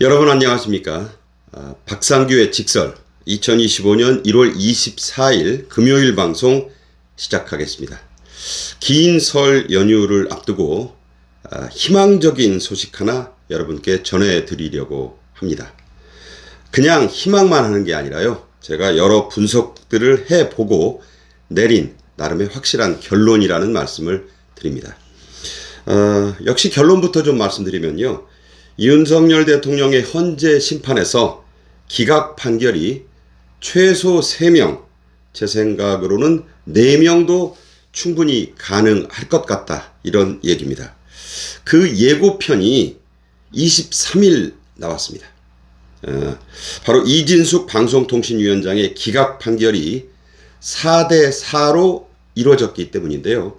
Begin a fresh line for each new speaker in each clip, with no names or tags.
여러분 안녕하십니까? 박상규의 직설 2025년 1월 24일 금요일 방송 시작하겠습니다. 긴 설 연휴를 앞두고 희망적인 소식 하나 여러분께 전해드리려고 합니다. 그냥 희망만 하는 게 아니라요, 제가 여러 분석들을 해보고 내린 나름의 확실한 결론이라는 말씀을 드립니다. 역시 결론부터 좀 말씀드리면요, 윤석열 대통령의 헌재 심판에서 기각 판결이 최소 3명, 제 생각으로는 4명도 충분히 가능할 것 같다, 이런 얘기입니다. 그 예고편이 23일 나왔습니다. 바로 이진숙 방송통신위원장의 기각 판결이 4대4로 이루어졌기 때문인데요.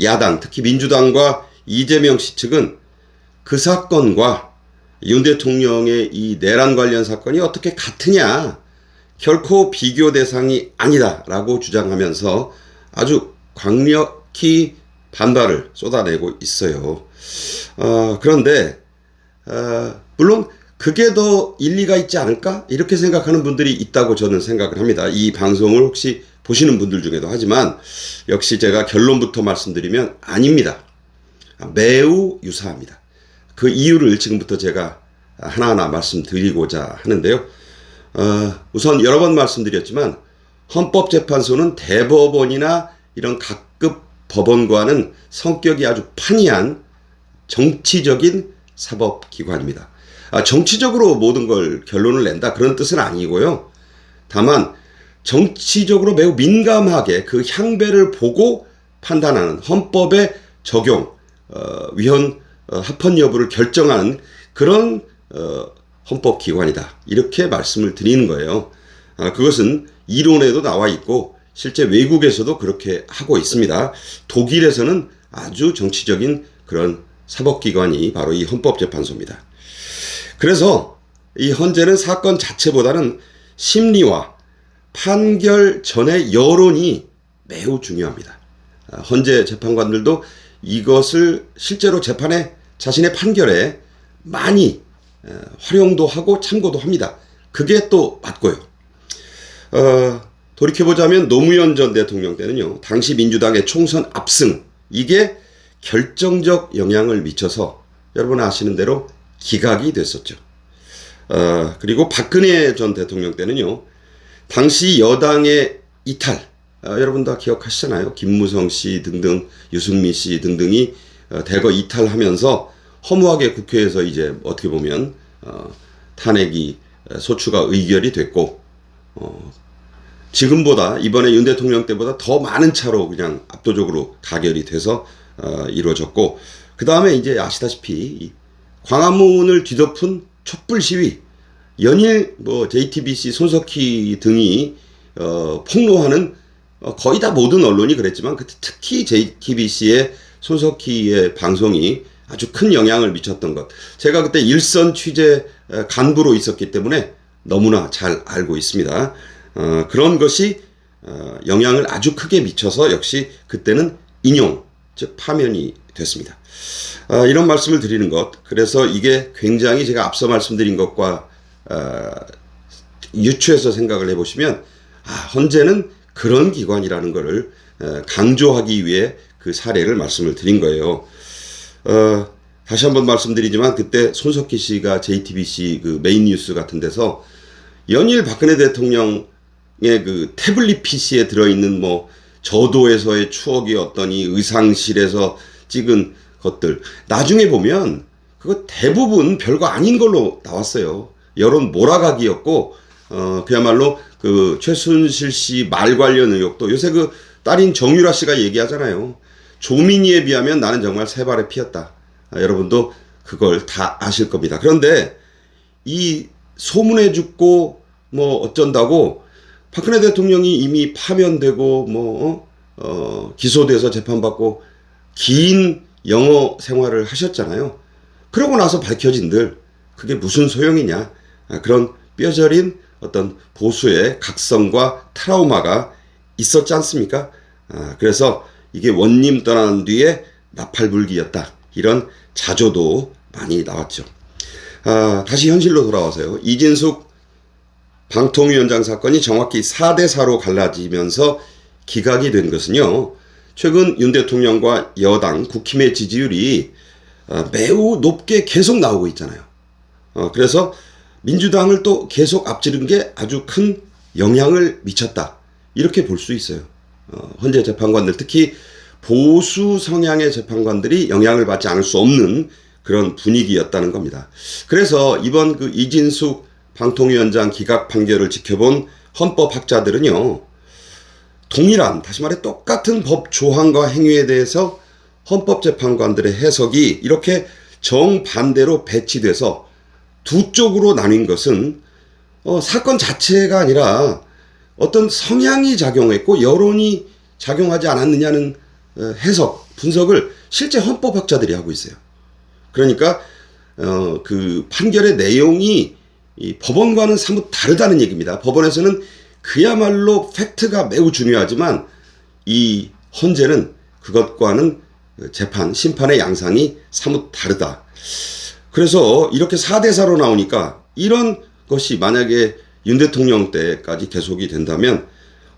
야당, 특히 민주당과 이재명 씨 측은 그 사건과 윤 대통령의 이 내란 관련 사건이 어떻게 같으냐, 결코 비교 대상이 아니다 라고 주장하면서 아주 강력히 반발을 쏟아내고 있어요. 그런데 물론 그게 더 일리가 있지 않을까? 이렇게 생각하는 분들이 있다고 저는 생각을 합니다. 이 방송을 혹시 보시는 분들 중에도. 하지만 역시 제가 결론부터 말씀드리면 아닙니다. 매우 유사합니다. 그 이유를 지금부터 제가 하나하나 말씀드리고자 하는데요. 우선 여러 번 말씀드렸지만 헌법재판소는 대법원이나 이런 각급 법원과는 성격이 아주 판이한 정치적인 사법기관입니다. 정치적으로 모든 걸 결론을 낸다, 그런 뜻은 아니고요. 다만 정치적으로 매우 민감하게 그 향배를 보고 판단하는, 헌법의 적용, 위헌 합헌 여부를 결정하는 그런 헌법기관이다, 이렇게 말씀을 드리는 거예요. 그것은 이론에도 나와 있고 실제 외국에서도 그렇게 하고 있습니다. 독일에서는 아주 정치적인 그런 사법기관이 바로 이 헌법재판소입니다. 그래서 이 헌재는 사건 자체보다는 심리와 판결 전의 여론이 매우 중요합니다. 헌재 재판관들도 이것을 실제로 재판에, 자신의 판결에 많이 활용도 하고 참고도 합니다. 그게 또 맞고요. 돌이켜보자면 노무현 전 대통령 때는요, 당시 민주당의 총선 압승, 이게 결정적 영향을 미쳐서 여러분 아시는 대로 기각이 됐었죠. 그리고 박근혜 전 대통령 때는요, 당시 여당의 이탈, 여러분 다 기억하시잖아요. 김무성 씨 등등, 유승민 씨 등등이 대거 이탈하면서 허무하게 국회에서 이제 어떻게 보면 탄핵이 소추가 의결이 됐고, 지금보다, 이번에 윤 대통령 때보다 더 많은 차로 그냥 압도적으로 가결이 돼서 이루어졌고, 그 다음에 이제 아시다시피 광화문을 뒤덮은 촛불 시위, 연일 JTBC, 손석희 등이 폭로하는, 거의 다 모든 언론이 그랬지만 특히 JTBC의 손석희의 방송이 아주 큰 영향을 미쳤던 것, 제가 그때 일선 취재 간부로 있었기 때문에 너무나 잘 알고 있습니다. 그런 것이 영향을 아주 크게 미쳐서 역시 그때는 인용, 즉 파면이 됐습니다. 이런 말씀을 드리는 것, 그래서 이게 굉장히 제가 앞서 말씀드린 것과 유추해서 생각을 해보시면, 헌재는 그런 기관이라는 것을 강조하기 위해 그 사례를 말씀을 드린 거예요. 다시 한번 말씀드리지만 그때 손석희 씨가 JTBC 그 메인 뉴스 같은 데서 연일 박근혜 대통령의 그 태블릿 PC에 들어있는 저도에서의 추억이 어떠니, 의상실에서 찍은 것들, 나중에 보면 그거 대부분 별거 아닌 걸로 나왔어요. 여론 몰아가기였고, 그야말로 그 최순실 씨 말 관련 의혹도, 요새 그 딸인 정유라 씨가 얘기하잖아요. 조민희에 비하면 나는 정말 세 발의 피였다. 여러분도 그걸 다 아실 겁니다. 그런데 이 소문에 죽고 어쩐다고 박근혜 대통령이 이미 파면되고 기소돼서 재판받고 긴 영어 생활을 하셨잖아요. 그러고 나서 밝혀진들 그게 무슨 소용이냐, 그런 뼈저린 어떤 보수의 각성과 트라우마가 있었지 않습니까? 그래서 이게 원님 떠난 뒤에 나팔불기였다, 이런 자조도 많이 나왔죠. 다시 현실로 돌아와서요. 이진숙 방통위원장 사건이 정확히 4대4로 갈라지면서 기각이 된 것은요. 최근 윤 대통령과 여당 국힘의 지지율이 매우 높게 계속 나오고 있잖아요. 그래서 민주당을 또 계속 앞지른 게 아주 큰 영향을 미쳤다. 이렇게 볼 수 있어요. 헌재 재판관들, 특히 보수 성향의 재판관들이 영향을 받지 않을 수 없는 그런 분위기였다는 겁니다. 그래서 이번 그 이진숙 방통위원장 기각 판결을 지켜본 헌법학자들은요, 동일한, 다시 말해 똑같은 법 조항과 행위에 대해서 헌법재판관들의 해석이 이렇게 정반대로 배치돼서 두 쪽으로 나뉜 것은 사건 자체가 아니라 어떤 성향이 작용했고 여론이 작용하지 않았느냐는 해석, 분석을 실제 헌법학자들이 하고 있어요. 그러니까 그 판결의 내용이 이 법원과는 사뭇 다르다는 얘기입니다. 법원에서는 그야말로 팩트가 매우 중요하지만 이 헌재는 그것과는 재판, 심판의 양상이 사뭇 다르다. 그래서 이렇게 4대4로 나오니까 이런 것이 만약에 윤 대통령 때까지 계속이 된다면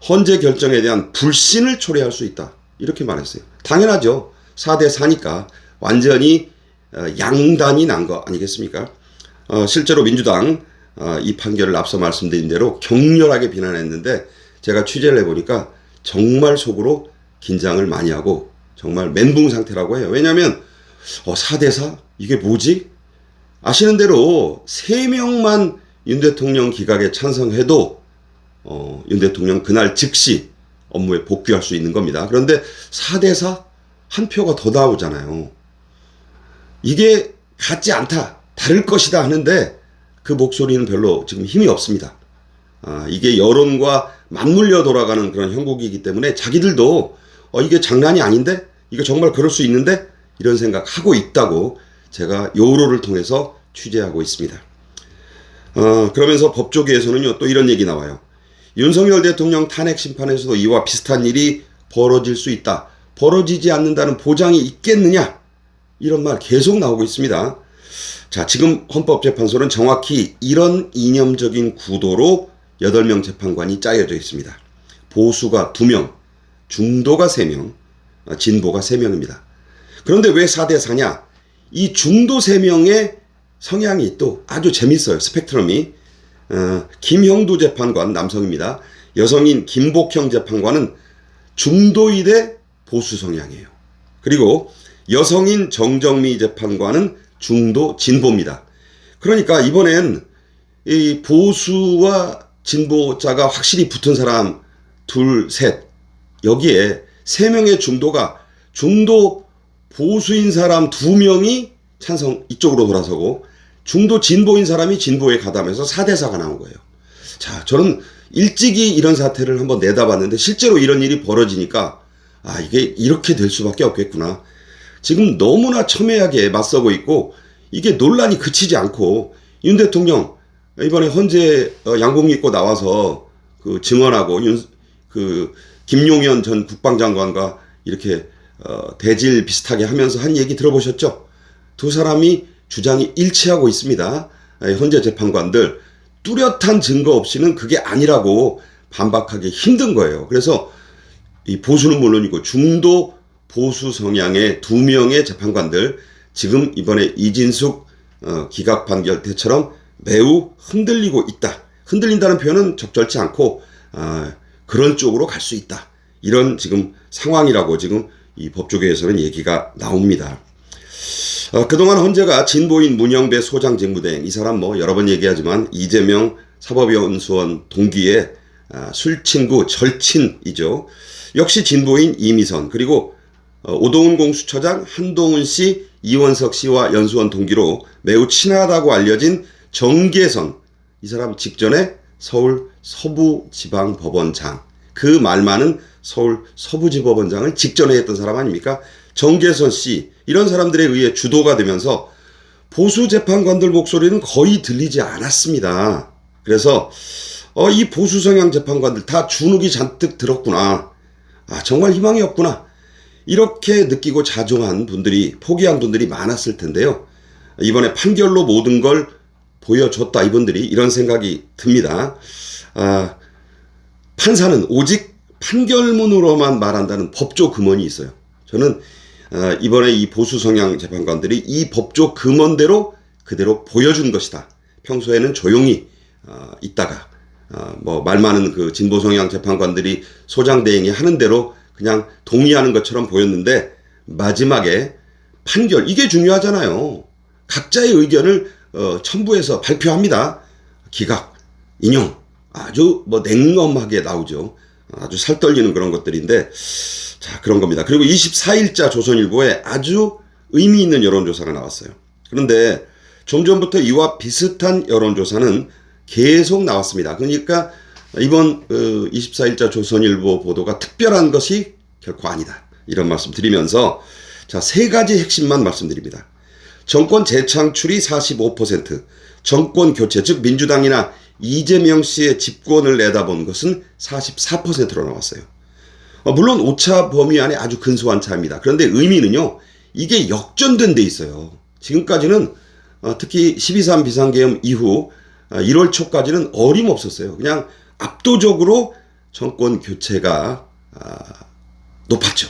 헌재 결정에 대한 불신을 초래할 수 있다. 이렇게 말했어요. 당연하죠. 4대4니까 완전히 양단이 난 거 아니겠습니까? 실제로 민주당 이 판결을 앞서 말씀드린 대로 격렬하게 비난했는데 제가 취재를 해보니까 정말 속으로 긴장을 많이 하고 정말 멘붕 상태라고 해요. 왜냐하면 4대4? 이게 뭐지? 아시는 대로 3명만 윤 대통령 기각에 찬성해도 윤 대통령 그날 즉시 업무에 복귀할 수 있는 겁니다. 그런데 4대4? 한 표가 더 나오잖아요. 이게 같지 않다, 다를 것이다 하는데 그 목소리는 별로 지금 힘이 없습니다. 이게 여론과 맞물려 돌아가는 그런 형국이기 때문에 자기들도 이게 장난이 아닌데? 이거 정말 그럴 수 있는데? 이런 생각하고 있다고 제가 여론을 통해서 취재하고 있습니다. 그러면서 법조계에서는요, 또 이런 얘기 나와요. 윤석열 대통령 탄핵 심판에서도 이와 비슷한 일이 벌어질 수 있다. 벌어지지 않는다는 보장이 있겠느냐? 이런 말 계속 나오고 있습니다. 자, 지금 헌법재판소는 정확히 이런 이념적인 구도로 8명 재판관이 짜여져 있습니다. 보수가 2명, 중도가 3명, 진보가 3명입니다. 그런데 왜 4대4냐? 이 중도 3명의 성향이 또 아주 재밌어요. 스펙트럼이. 김형두 재판관, 남성입니다. 여성인 김복형 재판관은 중도이대 보수 성향이에요. 그리고 여성인 정정미 재판관은 중도 진보입니다. 그러니까 이번엔 이 보수와 진보자가 확실히 붙은 사람 둘, 셋, 여기에 3명의 중도가 중도 보수인 사람 2명이 찬성 이쪽으로 돌아서고 중도 진보인 사람이 진보에 가담해서 4대4가 나온 거예요. 자, 저는 일찍이 이런 사태를 한번 내다봤는데 실제로 이런 일이 벌어지니까 이게 이렇게 될 수밖에 없겠구나. 지금 너무나 첨예하게 맞서고 있고 이게 논란이 그치지 않고 윤 대통령 이번에 헌재 양복 입고 나와서 그 증언하고 김용현 전 국방장관과 이렇게 대질 비슷하게 하면서 한 얘기 들어보셨죠? 두 사람이 주장이 일치하고 있습니다. 헌재 재판관들 뚜렷한 증거 없이는 그게 아니라고 반박하기 힘든 거예요. 그래서 이 보수는 물론이고 중도 보수 성향의 2명의 재판관들 지금 이번에 이진숙 기각 판결 때처럼 매우 흔들리고 있다. 흔들린다는 표현은 적절치 않고 그런 쪽으로 갈 수 있다. 이런 지금 상황이라고 지금 이 법조계에서는 얘기가 나옵니다. 그동안 헌재가 진보인 문영배 소장 직무대행, 이 사람 여러 번 얘기하지만 이재명 사법연수원 동기의 술친구 절친이죠. 역시 진보인 이미선, 그리고 오동훈 공수처장 한동훈 씨, 이원석 씨와 연수원 동기로 매우 친하다고 알려진 정계선, 이 사람 직전에 서울 서부지방법원장, 그 말 많은 서울 서부지법원장을 직전에 했던 사람 아닙니까? 정계선 씨, 이런 사람들에 의해 주도가 되면서 보수 재판관들 목소리는 거의 들리지 않았습니다. 그래서 이 보수 성향 재판관들 다 주눅이 잔뜩 들었구나. 정말 희망이 없구나. 이렇게 느끼고 자중한 분들이, 포기한 분들이 많았을 텐데요. 이번에 판결로 모든 걸 보여줬다. 이분들이 이런 생각이 듭니다. 판사는 오직 판결문으로만 말한다는 법조 금원이 있어요. 저는 이번에 이 보수 성향 재판관들이 이 법조 금원대로 그대로 보여준 것이다. 평소에는 조용히 있다가 뭐 말 많은 그 진보 성향 재판관들이 소장대행이 하는 대로 그냥 동의하는 것처럼 보였는데 마지막에 판결, 이게 중요하잖아요. 각자의 의견을 첨부해서 발표합니다. 기각, 인용, 아주 뭐 냉엄하게 나오죠. 아주 살떨리는 그런 것들인데, 자, 그런 겁니다. 그리고 24일자 조선일보에 아주 의미 있는 여론조사가 나왔어요. 그런데 좀 전부터 이와 비슷한 여론조사는 계속 나왔습니다. 그러니까 이번 24일자 조선일보 보도가 특별한 것이 결코 아니다. 이런 말씀 드리면서, 자, 세 가지 핵심만 말씀드립니다. 정권 재창출이 45%, 정권 교체, 즉 민주당이나 이재명 씨의 집권을 내다본 것은 44%로 나왔어요. 물론 오차 범위 안에 아주 근소한 차입니다. 그런데 의미는요, 이게 역전된 데 있어요. 지금까지는 특히 12.3 비상계엄 이후 1월 초까지는 어림없었어요. 그냥 압도적으로 정권 교체가 높았죠.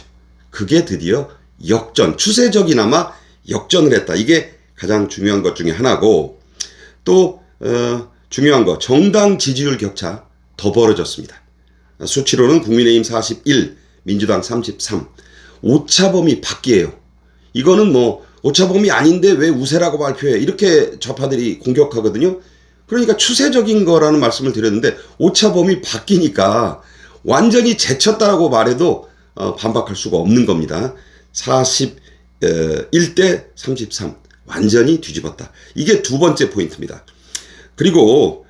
그게 드디어 역전, 추세적이나마 역전을 했다. 이게 가장 중요한 것 중에 하나고, 또 중요한 거, 정당 지지율 격차 더 벌어졌습니다. 수치로는 국민의힘 41, 민주당 33. 오차범위 밖이에요. 이거는 뭐 오차범위 아닌데 왜 우세라고 발표해, 이렇게 좌파들이 공격하거든요. 그러니까 추세적인 거라는 말씀을 드렸는데 오차범위 바뀌니까 완전히 제쳤다라고 말해도 반박할 수가 없는 겁니다. 41대 33, 완전히 뒤집었다. 이게 두 번째 포인트입니다. 그리고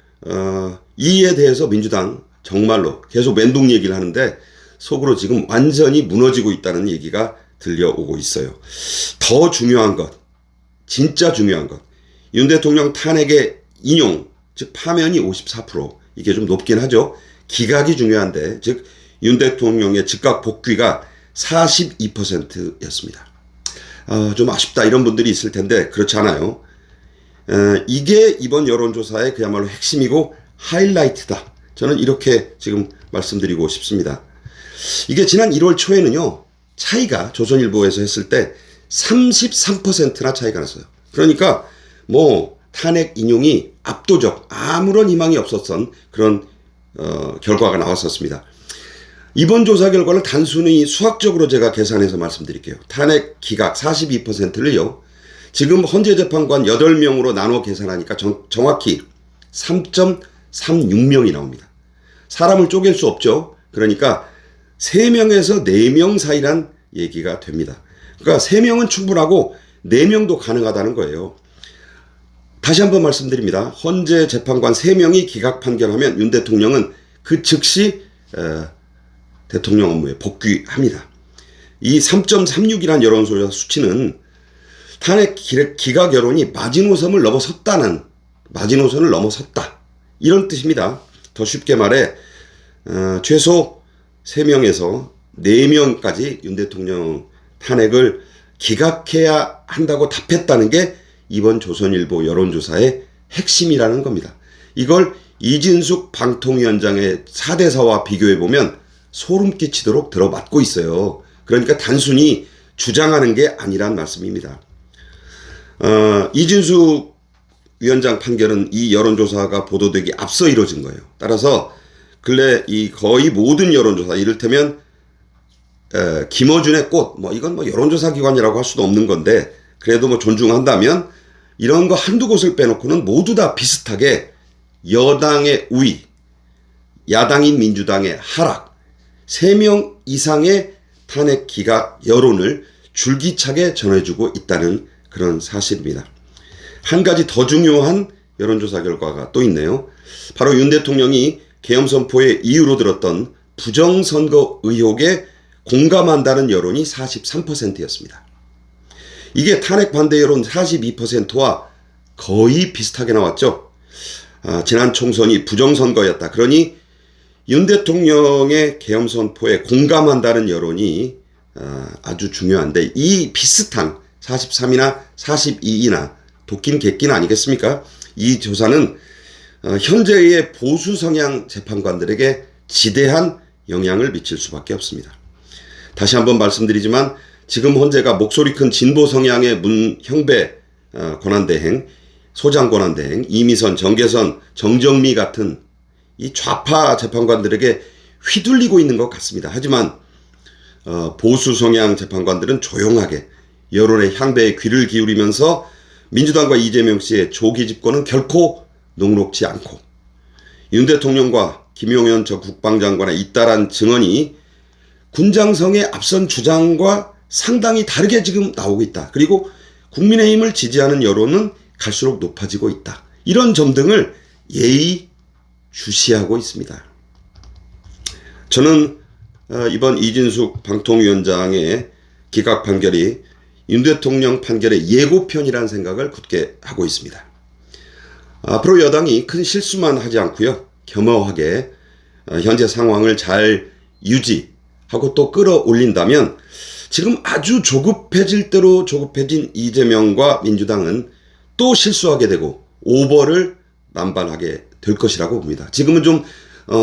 이에 대해서 민주당 정말로 계속 멘붕 얘기를 하는데 속으로 지금 완전히 무너지고 있다는 얘기가 들려오고 있어요. 더 중요한 것, 진짜 중요한 것, 윤 대통령 탄핵의 인용, 즉 파면이 54%, 이게 좀 높긴 하죠. 기각이 중요한데, 즉 윤 대통령의 즉각 복귀가 42%였습니다. 좀 아쉽다 이런 분들이 있을 텐데 그렇지 않아요. 이게 이번 여론조사의 그야말로 핵심이고 하이라이트다. 저는 이렇게 지금 말씀드리고 싶습니다. 이게 지난 1월 초에는요, 차이가 조선일보에서 했을 때 33%나 차이가 났어요. 그러니까 뭐 탄핵 인용이 압도적, 아무런 희망이 없었던 그런 결과가 나왔었습니다. 이번 조사 결과를 단순히 수학적으로 제가 계산해서 말씀드릴게요. 탄핵 기각 42%를요. 지금 헌재 재판관 8명으로 나눠 계산하니까 정확히 3.36명이 나옵니다. 사람을 쪼갤 수 없죠. 그러니까 3명에서 4명 사이란 얘기가 됩니다. 그러니까 3명은 충분하고 4명도 가능하다는 거예요. 다시 한번 말씀드립니다. 헌재 재판관 3명이 기각 판결하면 윤 대통령은 그 즉시 대통령 업무에 복귀합니다. 이 3.36이라는 여론조사 수치는 탄핵 기각 여론이 마지노선을 넘어섰다. 이런 뜻입니다. 더 쉽게 말해 최소 3명에서 4명까지 윤 대통령 탄핵을 기각해야 한다고 답했다는 게 이번 조선일보 여론조사의 핵심이라는 겁니다. 이걸 이진숙 방통위원장의 4대4와 비교해보면 소름 끼치도록 들어맞고 있어요. 그러니까 단순히 주장하는 게 아니란 말씀입니다. 이진숙 위원장 판결은 이 여론조사가 보도되기 앞서 이루어진 거예요. 따라서 근래 이 거의 모든 여론조사, 이를테면 김어준의 꽃, 뭐 이건 뭐 여론조사 기관이라고 할 수도 없는 건데 그래도 뭐 존중한다면 이런 거 한두 곳을 빼놓고는 모두 다 비슷하게 여당의 우위, 야당인 민주당의 하락, 3명 이상의 탄핵 기각 여론을 줄기차게 전해주고 있다는 그런 사실입니다. 한 가지 더 중요한 여론조사 결과가 또 있네요. 바로 윤 대통령이 계엄 선포의 이유로 들었던 부정선거 의혹에 공감한다는 여론이 43%였습니다. 이게 탄핵 반대 여론 42%와 거의 비슷하게 나왔죠. 지난 총선이 부정선거였다. 그러니 윤 대통령의 계엄 선포에 공감한다는 여론이 아주 중요한데 이 비슷한 43이나 42이나 도끼는 객기는 아니겠습니까? 이 조사는 현재의 보수 성향 재판관들에게 지대한 영향을 미칠 수밖에 없습니다. 다시 한번 말씀드리지만 지금 헌재가 목소리 큰 진보 성향의 문형배 권한대행, 소장 권한대행, 이미선, 정계선, 정정미 같은 이 좌파 재판관들에게 휘둘리고 있는 것 같습니다. 하지만 보수 성향 재판관들은 조용하게 여론의 향배에 귀를 기울이면서 민주당과 이재명 씨의 조기 집권은 결코 녹록지 않고 윤 대통령과 김용현 전 국방장관의 잇따른 증언이 군장성의 앞선 주장과 상당히 다르게 지금 나오고 있다. 그리고 국민의힘을 지지하는 여론은 갈수록 높아지고 있다. 이런 점 등을 예의주시하고 있습니다. 저는 이번 이진숙 방통위원장의 기각 판결이 윤 대통령 판결의 예고편이라는 생각을 굳게 하고 있습니다. 앞으로 여당이 큰 실수만 하지 않고요. 겸허하게 현재 상황을 잘 유지하고 또 끌어올린다면 지금 아주 조급해질 대로 조급해진 이재명과 민주당은 또 실수하게 되고 오버를 남발하게 될 것이라고 봅니다. 지금은 좀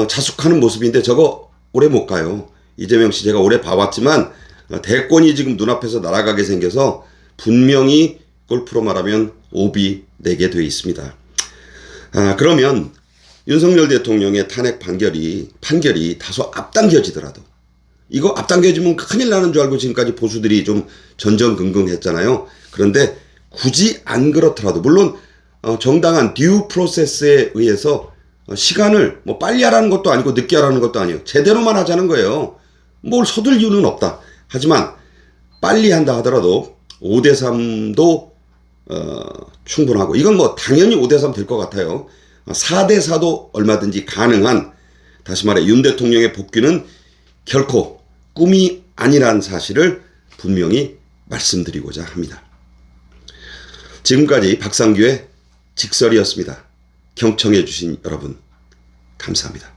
자숙하는 모습인데 저거 오래 못 가요. 이재명 씨 제가 오래 봐왔지만 대권이 지금 눈앞에서 날아가게 생겨서 분명히 골프로 말하면 오비 내게 돼 있습니다. 그러면 윤석열 대통령의 탄핵 판결이 다소 앞당겨지더라도 이거 앞당겨지면 큰일 나는 줄 알고 지금까지 보수들이 좀 전전긍긍했잖아요. 그런데 굳이 안 그렇더라도 물론 정당한 듀 프로세스에 의해서 시간을 뭐 빨리 하라는 것도 아니고 늦게 하라는 것도 아니에요. 제대로만 하자는 거예요. 뭘 서둘 이유는 없다. 하지만 빨리 한다 하더라도 5대3도 충분하고 이건 뭐 당연히 5대3 될 것 같아요. 4대4도 얼마든지 가능한 다시 말해 윤 대통령의 복귀는 결코 꿈이 아니란 사실을 분명히 말씀드리고자 합니다. 지금까지 박상규의 직설이었습니다. 경청해 주신 여러분 감사합니다.